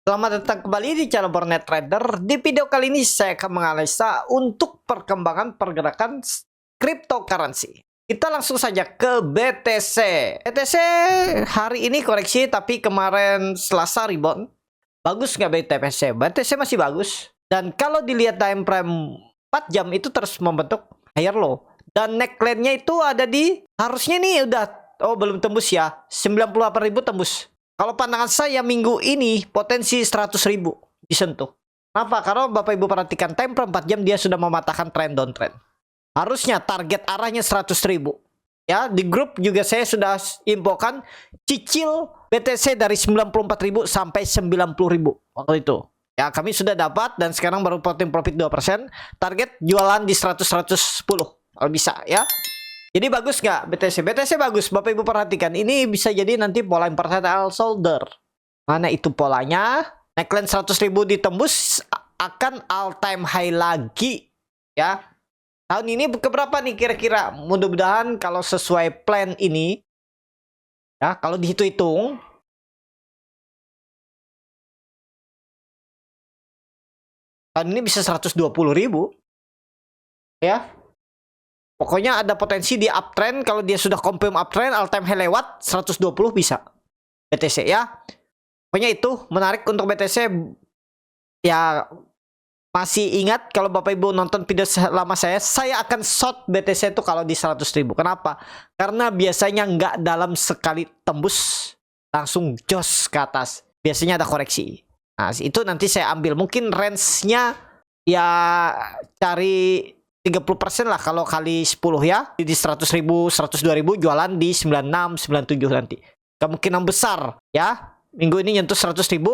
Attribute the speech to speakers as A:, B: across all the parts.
A: Selamat datang kembali di channel Bornet Trader. Di video kali ini saya akan menganalisa untuk perkembangan pergerakan cryptocurrency. Kita langsung saja ke BTC. BTC hari ini koreksi, tapi kemarin Selasa rebound. Bagus nggak BTC? BTC masih bagus. Dan kalau dilihat time frame 4 jam itu terus membentuk higher low. Dan neckline-nya itu ada di, harusnya nih udah, belum tembus ya, 98.000 tembus. Kalau pandangan saya minggu ini potensi 100.000 disentuh. Kenapa? Karena Bapak Ibu perhatikan time frame 4 jam dia sudah mematahkan trend downtrend. Harusnya target arahnya 100.000. Ya, di grup juga saya sudah infokan cicil BTC dari 94.000 sampai 90.000 waktu itu. Ya, kami sudah dapat dan sekarang baru profit 2%. Target jualan di 100-110 kalau bisa ya. Jadi bagus nggak BTC? BTC bagus. Bapak Ibu perhatikan. Ini bisa jadi nanti pola impersonal shoulder. Mana itu polanya? Neckline 100.000 ditembus akan all time high lagi. Ya. Tahun ini keberapa nih kira-kira? Mudah-mudahan kalau sesuai plan ini. Ya, kalau dihitung-hitung. Tahun ini bisa 120.000. Ya. Pokoknya ada potensi di uptrend. Kalau dia sudah confirm uptrend, all time high lewat 120 bisa BTC ya. Pokoknya itu menarik untuk BTC. Ya, masih ingat kalau Bapak Ibu nonton video lama saya akan short BTC itu kalau di 100.000. Kenapa? Karena biasanya nggak dalam sekali tembus langsung jos ke atas. Biasanya ada koreksi. Nah, itu nanti saya ambil. Mungkin range-nya ya cari 30% lah kalau kali 10 ya. Di 100.000, 102.000 jualan di 96, 97 nanti. Kemungkinan besar ya. Minggu ini nyentuh 100.000.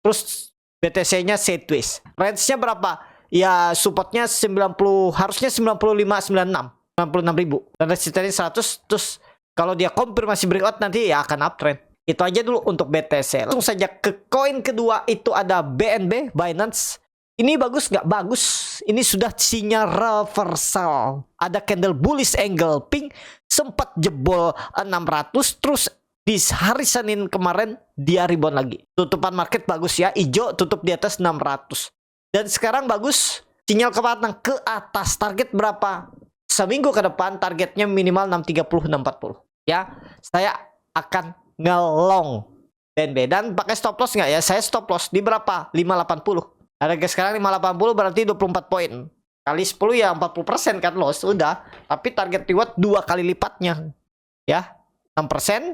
A: Terus BTC-nya sideways. Range-nya berapa? Ya supportnya 90, harusnya 95, 96. 96.000. Dan resistennya 100. Terus kalau dia konfirmasi breakout nanti ya akan uptrend. Itu aja dulu untuk BTC. Langsung saja ke koin kedua itu ada BNB, Binance. Ini bagus nggak? Bagus. Ini sudah sinyal reversal. Ada candle bullish angle pink. Sempat jebol 600. Terus di hari Senin kemarin dia rebound lagi. Tutupan market bagus ya. Hijau tutup di atas 600. Dan sekarang bagus. Sinyal kepatang ke atas. Target berapa? Seminggu ke depan targetnya minimal 630, 640. Ya. Saya akan ngelong BNB. Dan pakai stop loss nggak ya? Saya stop loss di berapa? 580. Harga sekarang 580 berarti 24 poin. Kali 10 ya 40% kan loss. Udah. Tapi target reward 2 kali lipatnya. Ya. 6%.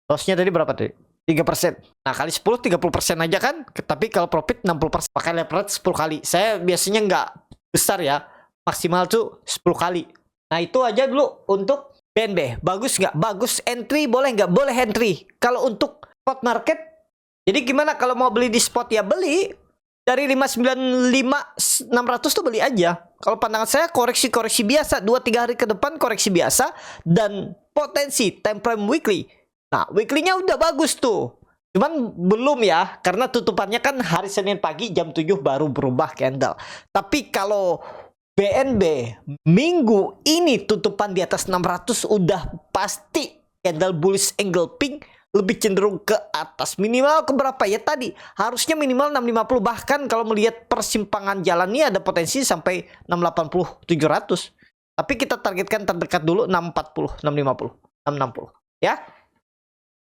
A: Lossnya tadi berapa tadi? 3%. Nah kali 10 30% aja kan. Tapi kalau profit 60%. Pakai leverage 10 kali. Saya biasanya nggak besar ya. Maksimal tuh 10 kali. Nah itu aja dulu untuk BNB. Bagus nggak? Bagus. Entry boleh nggak? Boleh entry. Kalau untuk spot market. Jadi gimana kalau mau beli di spot ya beli. Dari 595 600 tuh beli aja. Kalau pandangan saya koreksi-koreksi biasa 2-3 hari ke depan koreksi biasa dan potensi time frame weekly. Nah, weekly-nya udah bagus tuh. Cuman belum ya karena tutupannya kan hari Senin pagi jam 7 baru berubah candle. Tapi kalau BNB minggu ini tutupan di atas 600 udah pasti candle bullish angle pink lebih cenderung ke atas. Minimal ke berapa ya tadi? Harusnya minimal 650. Bahkan kalau melihat persimpangan jalan ini ada potensi sampai 680, 700. Tapi kita targetkan terdekat dulu 640, 650, 660. Ya.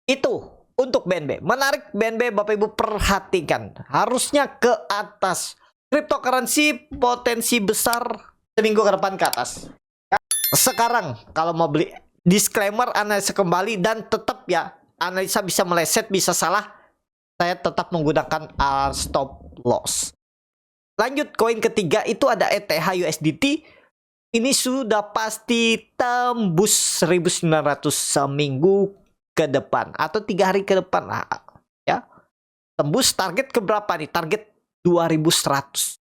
A: Itu untuk BNB. Menarik BNB Bapak Ibu perhatikan. Harusnya ke atas. Cryptocurrency potensi besar seminggu ke depan ke atas. Ya. Sekarang kalau mau beli disclaimer analisa kembali dan tetap ya. Analisa bisa meleset, bisa salah. Saya tetap menggunakan stop loss. Lanjut koin ketiga itu ada ETH USDT. Ini sudah pasti tembus 1.900 seminggu ke depan atau 3 hari ke depan lah. Ya. Tembus target ke berapa nih? Target 2.100.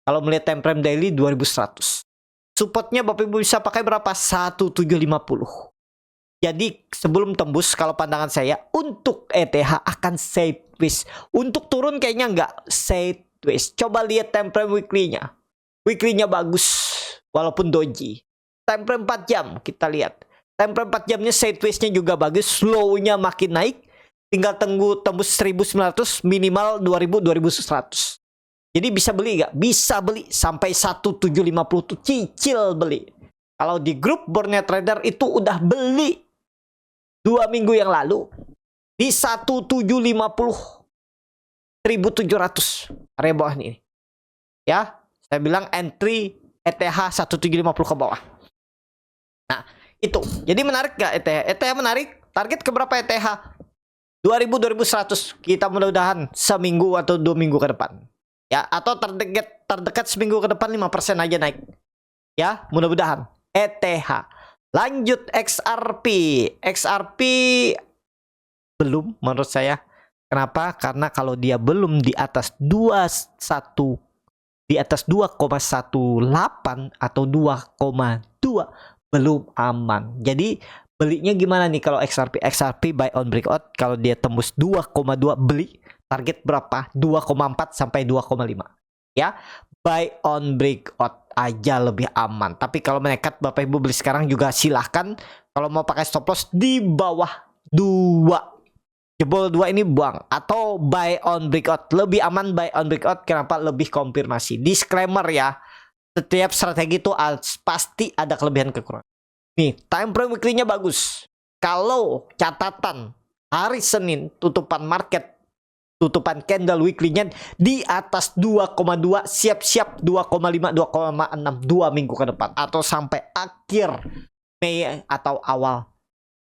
A: Kalau melihat time frame daily 2.100. Supportnya Bapak Ibu bisa pakai berapa? 1.750. Jadi sebelum tembus kalau pandangan saya untuk ETH akan sideways. Untuk turun kayaknya nggak sideways. Coba lihat time frame weekly-nya. Weekly-nya bagus walaupun doji. Time frame 4 jam kita lihat. Time frame 4 jamnya sideways-nya juga bagus. Slow-nya makin naik. tinggal tembus 1900, minimal 2000, 2100. Jadi bisa beli nggak? Bisa beli sampai 1750 tuh cicil beli. Kalau di grup Borneo Trader itu udah beli 2 minggu yang lalu di 1750.700 area bawah ini. Ya, saya bilang entry ETH 1750 ke bawah. Nah, itu. Jadi menarik nggak ETH? ETH menarik. Target ke berapa ETH? 2000, 2100. Kita mudah-mudahan seminggu atau 2 minggu ke depan. Ya, atau terdekat seminggu ke depan 5% aja naik. Ya, mudah-mudahan. ETH. Lanjut XRP. XRP belum menurut saya. Kenapa? Karena kalau dia belum di atas 21, di atas 2,18 atau 2,2 belum aman. Jadi belinya gimana nih kalau XRP? XRP buy on breakout. Kalau dia tembus 2,2 beli. Target berapa? 2,4 sampai 2,5. Ya, buy on breakout aja lebih aman. Tapi kalau menekat Bapak Ibu beli sekarang juga silahkan. Kalau mau pakai stop loss di bawah 2. Jebol 2 ini buang. Atau buy on breakout. Lebih aman buy on breakout. Kenapa? Lebih konfirmasi. Disclaimer ya. Setiap strategi itu pasti ada kelebihan kekurangan. Nih, time frame weekly-nya bagus. Kalau catatan hari Senin tutupan market, tutupan candle weekly-nya di atas 2,2, siap-siap 2,5, 2,6 2 minggu ke depan atau sampai akhir Mei atau awal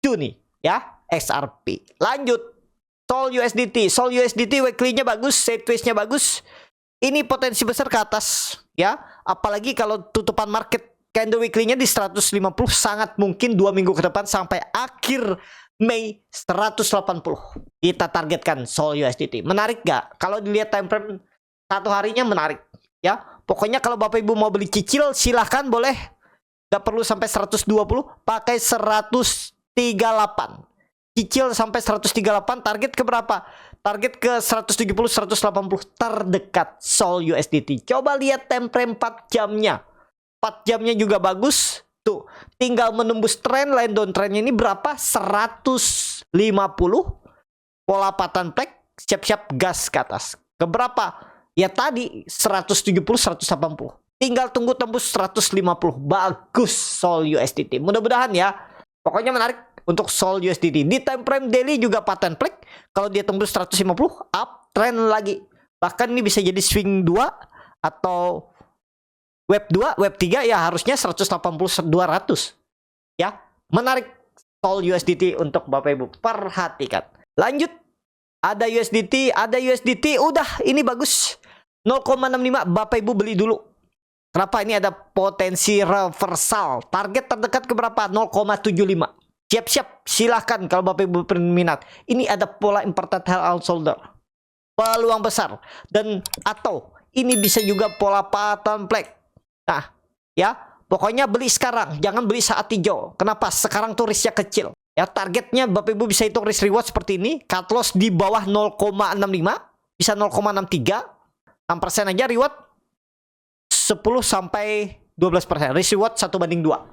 A: Juni ya. XRP. Lanjut Sol USDT. Sol USDT weekly-nya bagus, sideways-nya bagus. Ini potensi besar ke atas ya. Apalagi kalau tutupan market candle weekly-nya di 150, sangat mungkin 2 minggu ke depan sampai akhir Mei 180. Kita targetkan Sol USDT. Menarik gak? Kalau dilihat time frame satu harinya menarik ya. Pokoknya kalau Bapak Ibu mau beli cicil silahkan boleh. Gak perlu sampai 120, pakai 138. Cicil sampai 138, target ke berapa? Target ke 170, 180 terdekat Sol USDT. Coba lihat time frame 4 jamnya. 4 jamnya juga bagus. Tuh, tinggal menembus tren, line down trennya ini berapa? 150. Pola pattern plek, siap-siap gas ke atas. Ke berapa? Ya tadi 170, 180. Tinggal tunggu tembus 150. Bagus Sol USDT. Mudah-mudahan ya. Pokoknya menarik untuk Sol USDT. Di time frame daily juga pattern plek. Kalau dia tembus 150, up trend lagi. Bahkan ini bisa jadi swing 2 atau web 2, web 3 ya harusnya 180 200. Ya, menarik Sol USDT untuk Bapak Ibu. Perhatikan. Lanjut. Ada USDT, udah ini bagus. 0,65 Bapak Ibu beli dulu. Kenapa? Ini ada potensi reversal. Target terdekat ke berapa? 0,75. Siap-siap silahkan kalau Bapak Ibu berminat. Ini ada pola important held shoulder. Peluang besar. Dan atau ini bisa juga pola pattern plek. Nah, ya, pokoknya beli sekarang, jangan beli saat hijau. Kenapa? Sekarang tuh risknya kecil. Ya, targetnya Bapak Ibu bisa hitung risk reward seperti ini. Cut loss di bawah 0,65, bisa 0,63. 6% aja reward 10 sampai 12%. Risk reward 1/2.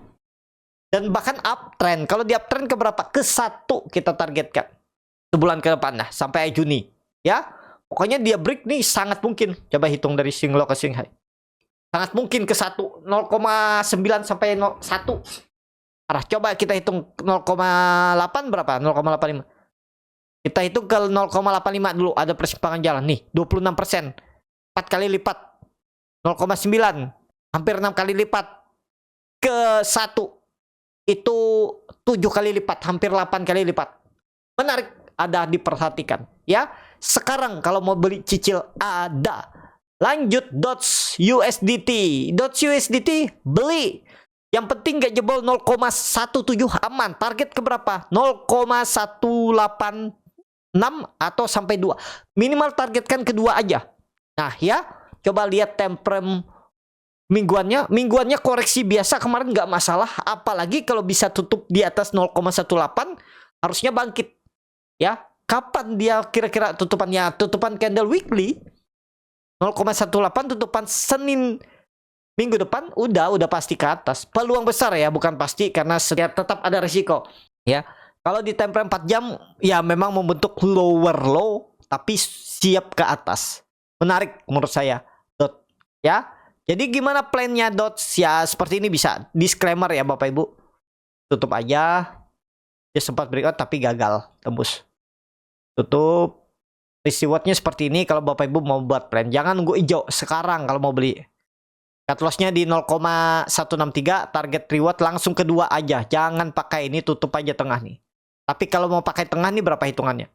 A: Dan bahkan uptrend. Kalau di uptrend ke berapa? Ke 1 kita targetkan. Sebulan ke depan dah, sampai Juni. Ya, pokoknya dia break nih sangat mungkin. Coba hitung dari swing low ke swing high. Sangat mungkin ke 1, 0,9 sampai 1. Arah, coba kita hitung 0,8 berapa? 0,85. Kita hitung ke 0,85 dulu. Ada persimpangan jalan. Nih, 26%. 4 kali lipat. 0,9. Hampir 6 kali lipat. Ke 1. Itu 7 kali lipat. Hampir 8 kali lipat. Menarik. Ada diperhatikan. Ya, sekarang kalau mau beli cicil ada. Lanjut Dots USDT. Dots USDT beli. Yang penting gak jebol 0,17 aman. Target ke berapa? 0,186 atau sampai 2. Minimal targetkan kedua aja. Nah ya, coba lihat time frame mingguannya. Mingguannya koreksi biasa kemarin gak masalah. Apalagi kalau bisa tutup di atas 0,18 harusnya bangkit. Ya, kapan dia kira-kira tutupannya? Tutupan candle weekly 0,18 tutupan Senin minggu depan udah pasti ke atas. Peluang besar ya, bukan pasti karena setiap tetap ada risiko ya. Kalau di time frame 4 jam ya memang membentuk lower low tapi siap ke atas. Menarik menurut saya. Dot ya. Jadi gimana plannya Dots? Ya seperti ini bisa. Disclaimer ya Bapak Ibu. Tutup aja. Dia sempat breakout tapi gagal tembus. Tutup. Rewardnya seperti ini kalau Bapak Ibu mau buat plan. Jangan nunggu hijau sekarang kalau mau beli. Cut loss-nya di 0,163, target reward langsung kedua aja. Jangan pakai ini, tutup aja tengah nih. Tapi kalau mau pakai tengah nih berapa hitungannya?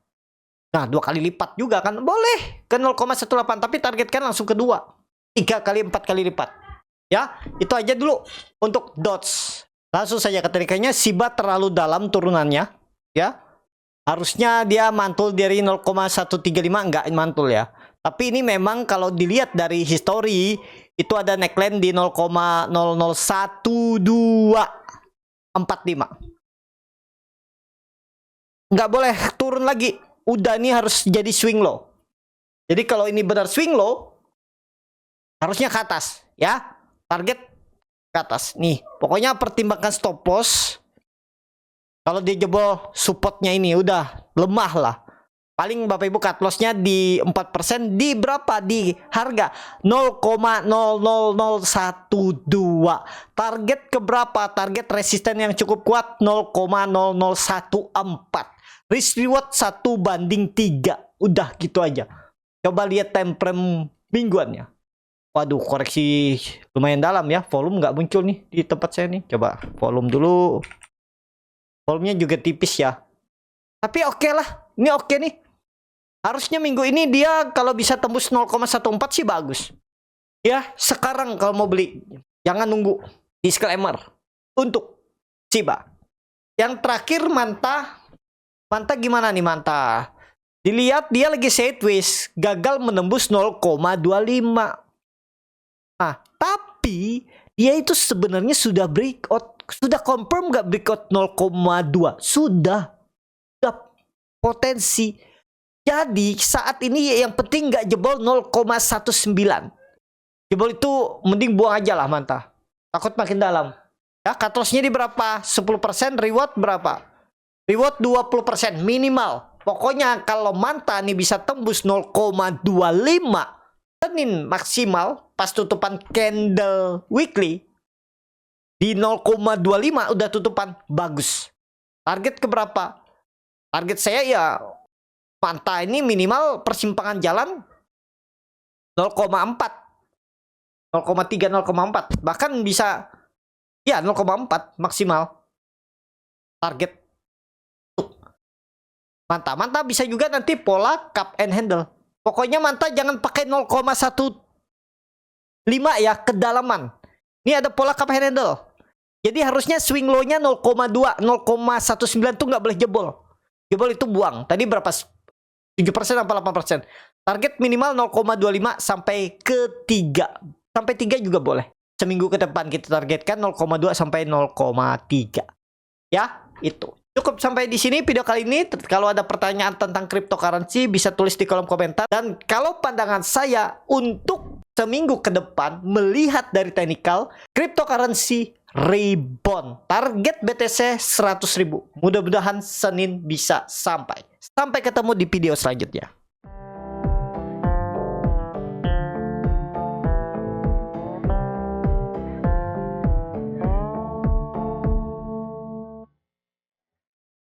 A: Nah, 2 kali lipat juga kan? Boleh ke 0,18 tapi targetkan langsung kedua. 3 kali 4 kali lipat. Ya, itu aja dulu untuk Dots. Langsung saja ketikanya Shiba terlalu dalam turunannya, ya. Harusnya dia mantul dari 0,135, enggak mantul ya. Tapi ini memang kalau dilihat dari history itu ada neckline di 0,001245. Nggak boleh turun lagi. Udah, ini harus jadi swing low. Jadi kalau ini benar swing low, harusnya ke atas ya. Target ke atas. Nih, pokoknya pertimbangkan stop loss. Kalau dia jebol supportnya ini udah lemah lah. Paling Bapak Ibu cut loss-nya di 4% di berapa? Di harga 0,00012. Target ke berapa? Target resisten yang cukup kuat 0,0014. Risk reward 1/3. Udah gitu aja. Coba lihat time frame mingguannya. Waduh, koreksi lumayan dalam ya. Volume nggak muncul nih di tempat saya nih. Coba volume dulu. Volumenya juga tipis ya. Tapi oke lah. Ini oke nih. Harusnya minggu ini dia kalau bisa tembus 0,14 sih bagus. Ya, sekarang kalau mau beli. Jangan nunggu. Disclaimer. Untuk Shiba. Yang terakhir Manta. Manta gimana nih Manta? Dilihat dia lagi sideways. Gagal menembus 0,25. Nah, tapi dia itu sebenarnya sudah breakout. Sudah confirm nggak breakout 0,2? Sudah potensi. Jadi saat ini yang penting nggak jebol 0,19. Jebol itu mending buang aja lah Manta. Takut makin dalam. Ya, cut loss-nya di berapa? 10%, reward berapa? Reward 20% minimal. Pokoknya kalau Manta nih bisa tembus 0,25 Senin maksimal pas tutupan candle weekly di 0,25 udah tutupan bagus. Target ke berapa? Target saya ya Manta ini minimal persimpangan jalan 0,4. 0,3, 0,4. Bahkan bisa ya 0,4 maksimal. Target. Manta bisa juga nanti pola cup and handle. Pokoknya Manta jangan pakai 0,15 ya kedalaman. Ini ada pola cup and handle. Jadi harusnya swing low-nya 0,2, 0,19 tuh nggak boleh jebol. Jebol itu buang. Tadi berapa? 7% apa 8%? Target minimal 0,25 sampai ke 3. Sampai 3 juga boleh. Seminggu ke depan kita targetkan 0,2 sampai 0,3. Ya, itu. Cukup sampai di sini video kali ini. Kalau ada pertanyaan tentang cryptocurrency bisa tulis di kolom komentar. Dan kalau pandangan saya untuk seminggu ke depan melihat dari technical, cryptocurrency rebound. Target BTC 100.000. Mudah-mudahan Senin bisa sampai. Sampai ketemu di video selanjutnya.